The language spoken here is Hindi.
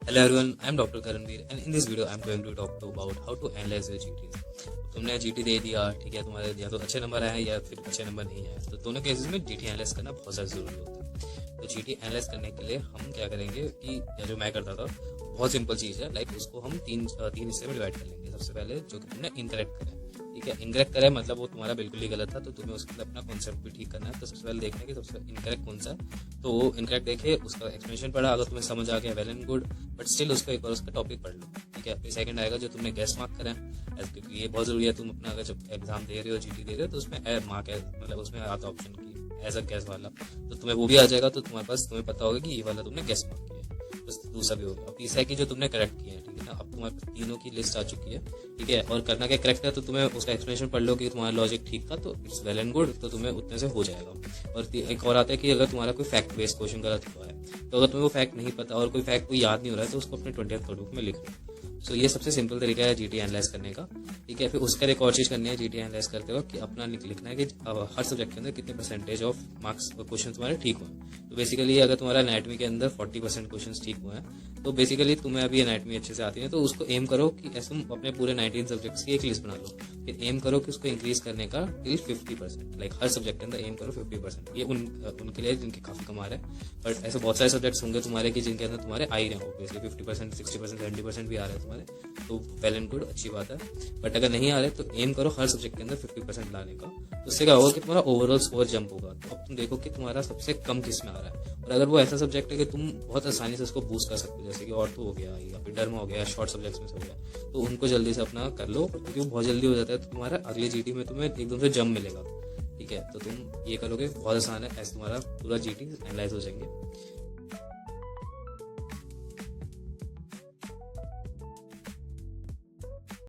Hello everyone, I am Dr. Karanveer and in this video I am going to talk to about how to analyze your GTs. तुमने जीटी दे दिया, ठीक है, तुम्हारे या तो अच्छे नंबर आए या फिर अच्छे नंबर नहीं आए, तो दोनों केसेस में जीटी एनालाइज करना बहुत ज़्यादा जरूरी होता है। तो जीटी एनालाइज करने के लिए हम क्या करेंगे कि या जो मैं करता था बहुत सिंपल चीज़ है, लाइक उसको हम तीन हिस्से में डिवाइड कर लेंगे। सबसे पहले जो कि तुमने इनकरेक्ट करा, ठीक है, इनकरेक्ट करा है मतलब वो तुम्हारा बिल्कुल ही गलत था, तो तुम्हें उसके अंदर अपना कॉन्सेप्ट भी ठीक करना है। तो सबसे पहले देखना है कि सबसे इनकरेक्ट कौन सा है, तो वो इनकरेक्ट देखे, उसका एक्सप्लेनेशन पढ़ा, अगर तुम्हें समझ आ गया well and good, but still उसको एक बार उसका टॉपिक पढ़ लो, ठीक है। फिर सेकंड आएगा जो तुमने गेस मार्क करा है, क्योंकि ये बहुत जरूरी है। तुम अपना अगर जब एग्जाम दे रहे हो, जीटी दे रहे हो, तो उसमें मार्क है, मतलब उसमें आता ऑप्शन की एज अ गैस वाला, तो तुम्हें वो भी आ जाएगा, तो तुम्हारे पास तुम्हें पता होगा कि ये वाला तुमने गैस मार्क किया है। बस दूसरा भी होगा। अब तीसरा है कि जो तुमने करेक्ट किया है, ठीक है ना। अब तुम्हारे पास तीनों की लिस्ट आ चुकी है, ठीक है, और करना क्या करेक्ट है, तो तुम्हें उसका एक्सप्लेनेशन पढ़ लो कि तुम्हारा लॉजिक ठीक था, तो इट्स वेल एंड गुड, तो तुम्हें उतने से हो जाएगा। और एक और आता है कि अगर तुम्हारा कोई फैक्ट बेस्ड क्वेश्चन गलत हुआ है, तो अगर तुम्हें वो फैक्ट नहीं पता और कोई फैक्ट कोई याद नहीं हो रहा है, तो उसको अपने 20th नोटबुक में लिख लो। सो ये सबसे सिंपल तरीका है जीटी एनालाइज करने का, ठीक है। फिर उसका एक और चीज करनी है जीटी एनालाइज करते वक्त कि अपना लिखना है कि हर सब्जेक्ट के अंदर कितने परसेंटेज ऑफ मार्क्स क्वेश्चन तुम्हारे ठीक हुए। तो बेसिकली अगर तुम्हारा एनाटॉमी के अंदर 40% क्वेश्चन ठीक हुए हैं, तो बेसिकली तुम्हें अभी एनाटॉमी अच्छे से आती है, तो उसको एम करो कि ऐसे तुम अपने पूरे 19 सब्जेक्ट्स की एक लिस्ट बना लो। फिर एम करो कि उसको इंक्रीज करने का टिल 50%, लाइक हर सब्जेक्ट के अंदर एम करो 50%। ये उनके लिए जिनके काफी कम आ रहे हैं, बट ऐसे बहुत सारे सब्जेक्ट्स होंगे तुम्हारे कि जिनके अंदर तुम्हारे आ ही रहे हो, 50%, 60%, 70% भी आ रहे हैं तुम्हारे, तो वेल एंड गुड, अच्छी बात है। बट अगर नहीं आ रहे तो एम करो हर सब्जेक्ट के अंदर 50% लाने का। तो उससे क्या होगा कि तुम्हारा ओवरऑल स्कोर जंप होगा। तो अब तुम देखो कि तुम्हारा सबसे कम किस में आ रहा है, और अगर वो ऐसा सब्जेक्ट है कि तुम बहुत आसानी से उसको बूस्ट कर सकते हो, जैसे कि ऑर्थो हो गया या फिर डर्मा हो गया, शॉर्ट सब्जेक्ट्स में हो गया, तो उनको जल्दी से अपना कर लो, क्योंकि वो बहुत जल्दी हो जाता है। तो तुम्हारा अगले जीटी में तुम्हें एकदम से जंप मिलेगा, ठीक है। तो तुम ये करोगे, बहुत आसान है, ऐसे तुम्हारा पूरा जीटी एनालाइज हो जाएंगे।